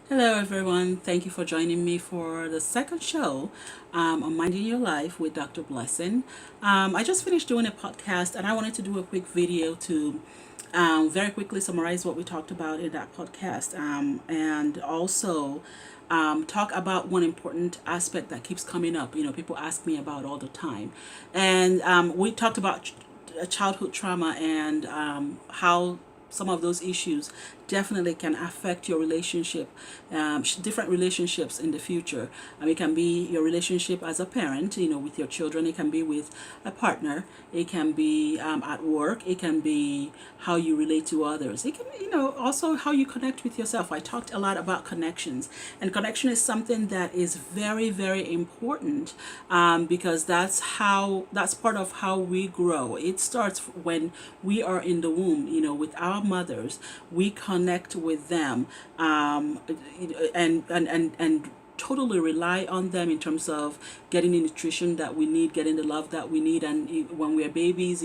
Hello, everyone. Thank you for joining me for the second show on Minding Your Life with Dr. Blessing. I just finished doing a podcast and I wanted to do a quick video to very quickly summarize what we talked about in that podcast and also talk about one important aspect that keeps coming up. People ask me about all the time. And we talked about childhood trauma and how some of those issues definitely can affect your relationship, different relationships in the future. It can be your relationship as a parent, with your children. It can be with a partner. It can be at work. It can be how you relate to others. It can be, also how you connect with yourself. I talked a lot about connections, and connection is something that is very, very important because that's part of how we grow. It starts when we are in the womb, with our mothers. We connect with them and totally rely on them in terms of getting the nutrition that we need, getting the love that we need. And when we're babies,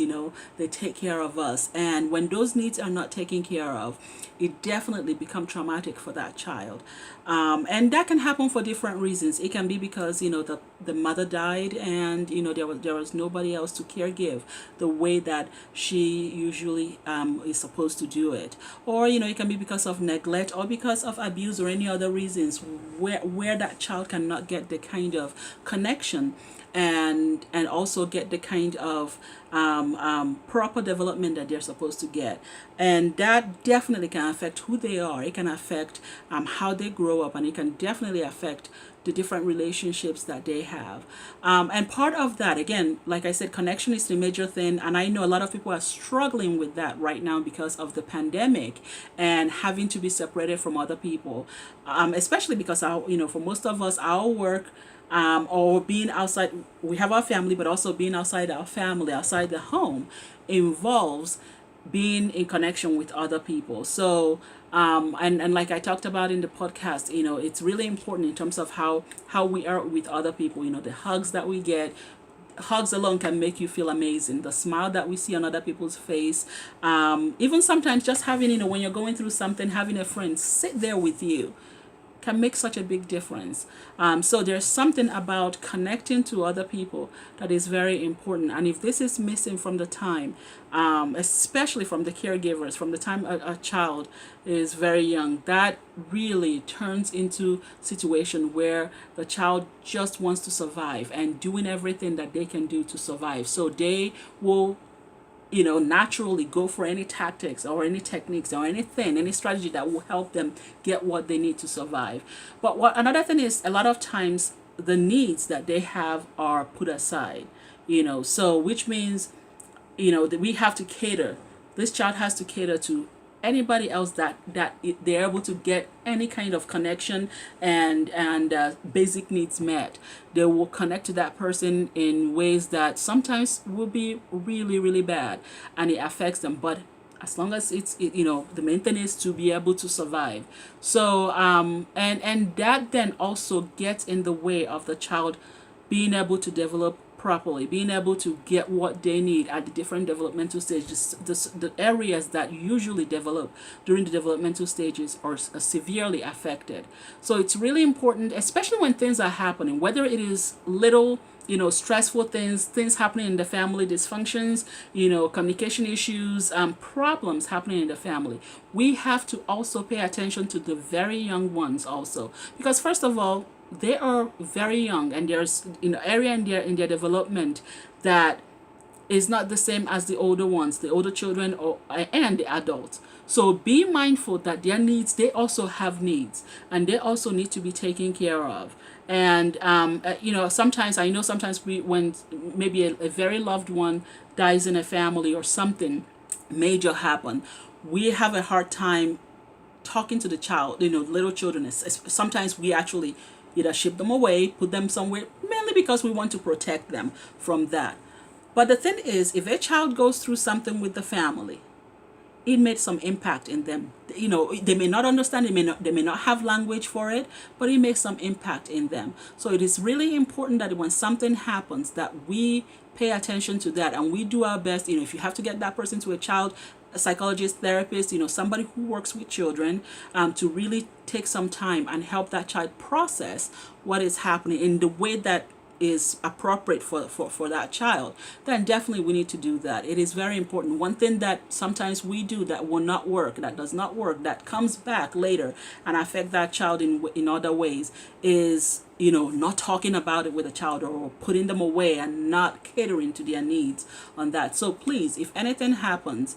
they take care of us. And when those needs are not taken care of, it definitely become traumatic for that child. And that can happen for different reasons. It can be because, the mother died and, there was nobody else to caregive the way that she usually is supposed to do it. Or, it can be because of neglect or because of abuse or any other reasons where that child cannot get the kind of connection and also get the kind of proper development that they're supposed to get. And that definitely can affect who they are. It can affect how they grow up, and it can definitely affect the different relationships that they have. And part of that, again, like I said, connection is the major thing. And I know a lot of people are struggling with that right now because of the pandemic and having to be separated from other people, especially because, for most of us, our work or being outside, we have our family, but also being outside our family, outside the home, involves being in connection with other people. So, and like I talked about in the podcast, it's really important in terms of how we are with other people. The hugs that we get. Hugs alone can make you feel amazing. The smile that we see on other people's face, even sometimes just having, when you're going through something, having a friend sit there with you can make such a big difference. So there's something about connecting to other people that is very important. And if this is missing from the time, especially from the caregivers, from the time a child is very young, that really turns into situation where the child just wants to survive and doing everything that they can do to survive. So they will naturally go for any tactics or any techniques or anything, any strategy that will help them get what they need to survive. But what another thing is, a lot of times the needs that they have are put aside, so which means, that we have to cater. This child has to cater to anybody else that they're able to get any kind of connection and basic needs met. They will connect to that person in ways that sometimes will be really, really bad, and it affects them. But as long as the main thing is to be able to survive. So and that then also gets in the way of the child being able to develop properly, being able to get what they need at the different developmental stages. The areas that usually develop during the developmental stages are severely affected. So it's really important, especially when things are happening, whether it is little, stressful things happening in the family, dysfunctions, communication issues, problems happening in the family. We have to also pay attention to the very young ones also, because first of all, they are very young, and there's area in their development that is not the same as the older ones, the older children and the adults. So be mindful that their needs, they also have needs, and they also need to be taken care of. And sometimes when maybe a very loved one dies in a family or something major happen, we have a hard time talking to the child, little children. Sometimes we actually either ship them away, put them somewhere, mainly because we want to protect them from that. But the thing is, if a child goes through something with the family, it made some impact in them. They may not understand, they may not have language for it, but it makes some impact in them. So it is really important that when something happens, that we pay attention to that and we do our best. If you have to get that person to a child, a psychologist, therapist, somebody who works with children, to really take some time and help that child process what is happening in the way that is appropriate for that child, then definitely we need to do that. It is very important. One thing that sometimes we do that will not work, that does not work, that comes back later and affect that child in other ways is, not talking about it with a child, or putting them away and not catering to their needs on that. So please, if anything happens,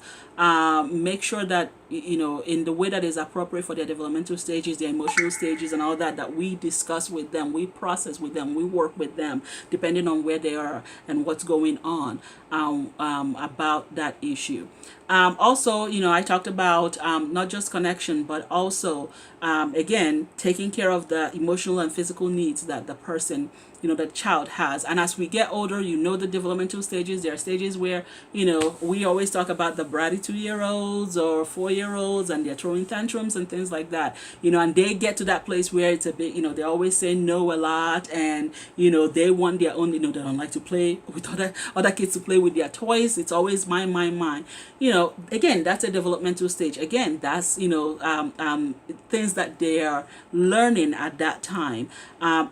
make sure that, in the way that is appropriate for their developmental stages, their emotional stages and all that, that we discuss with them, we process with them, we work with them, depending on where they are and what's going on, about that issue. Also, I talked about, not just connection, but also, again, taking care of the emotional and physical needs that the person, the child has. And as we get older, the developmental stages, there are stages where, we always talk about the bratty 2-year-olds or 4-year-olds, and they're throwing tantrums and things like that, and they get to that place where it's a bit, they always say no a lot, and, they want their own, they don't like to play with other kids, to play with their toys. It's always mine, mine, mine. Again, that's a developmental stage. Again, that's, things that they are learning at that time.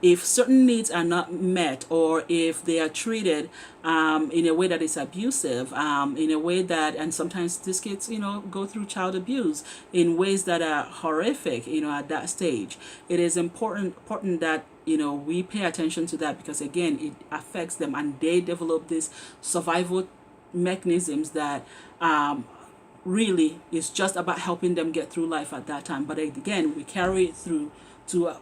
If certain needs are not met, or if they are treated in a way that is abusive, in a way that, and sometimes these kids, go through child abuse in ways that are horrific, at that stage. It is important that, we pay attention to that, because again, it affects them, and they develop these survival mechanisms that, really is just about helping them get through life at that time. But again, we carry it through to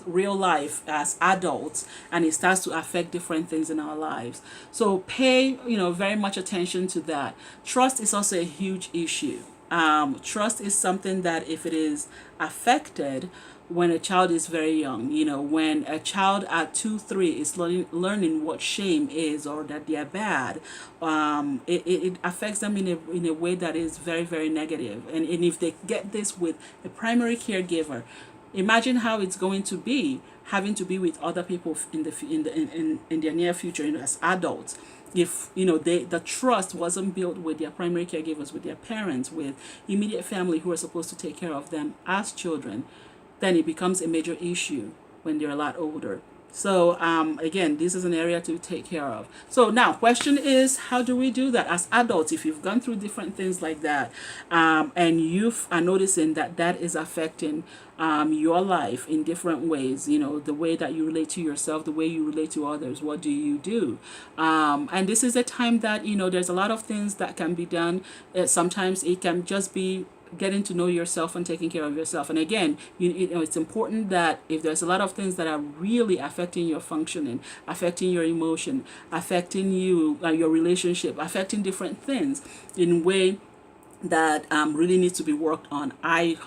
real life as adults, and it starts to affect different things in our lives. So pay very much attention to that. Trust is also a huge issue. Trust is something that, if it is affected when a child is very young, when a child at 2-3 is learning what shame is, or that they are bad, it affects them in a way that is very, very negative. And if they get this with a primary caregiver, imagine how it's going to be having to be with other people in their near future, as adults. If the trust wasn't built with their primary caregivers, with their parents, with immediate family who are supposed to take care of them as children, then it becomes a major issue when they're a lot older. So again, this is an area to take care of. So now, question is, how do we do that as adults? If you've gone through different things like that, and you are noticing that is affecting your life in different ways, the way that you relate to yourself, the way you relate to others, what do you do? And this is a time that, there's a lot of things that can be done. Sometimes it can just be getting to know yourself and taking care of yourself. And again, it's important that if there's a lot of things that are really affecting your functioning, affecting your emotion, affecting you, your relationship, affecting different things in a way that really needs to be worked on, I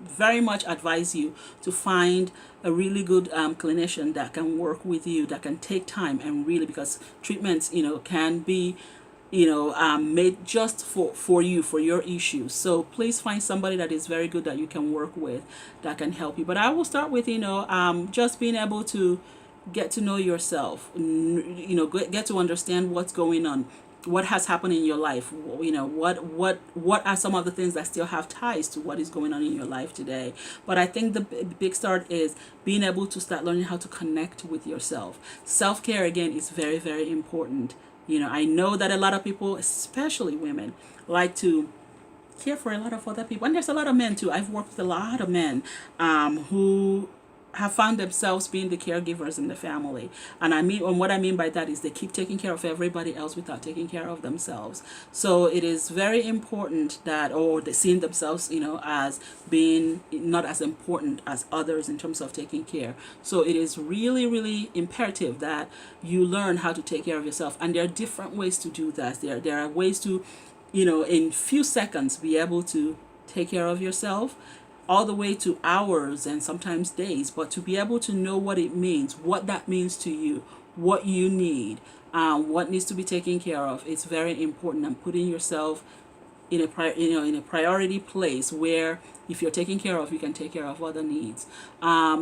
very much advise you to find a really good clinician that can work with you, that can take time, and really, because treatments can be made just for you, for your issues. So please find somebody that is very good that you can work with, that can help you. But I will start with just being able to get to know yourself, get to understand what's going on, what has happened in your life, what are some of the things that still have ties to what is going on in your life today. But I think the big start is being able to start learning how to connect with yourself. Self-care, again, is very, very important. I know that a lot of people, especially women, like to care for a lot of other people. And there's a lot of men too. I've worked with a lot of men who have found themselves being the caregivers in the family. And what I mean by that is they keep taking care of everybody else without taking care of themselves. So it is very important that, or they see themselves, as being not as important as others in terms of taking care. So it is really, really imperative that you learn how to take care of yourself. And there are different ways to do that. There are ways to, in few seconds, be able to take care of yourself, all the way to hours and sometimes days, but to be able to know what it means, what that means to you, what you need, what needs to be taken care of. It's very important, and putting yourself in a priority place where if you're taken care of, you can take care of other needs.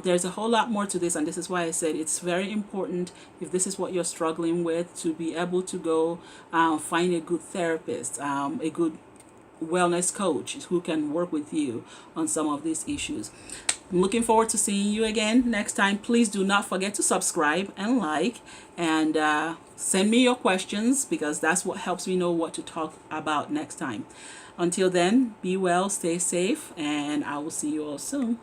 There's a whole lot more to this, and this is why I said it's very important, if this is what you're struggling with, to be able to go find a good therapist, a good wellness coach who can work with you on some of these issues. I'm looking forward to seeing you again next time. Please do not forget to subscribe and like, and send me your questions, because that's what helps me know what to talk about next time. Until then, be well, stay safe, and I will see you all soon.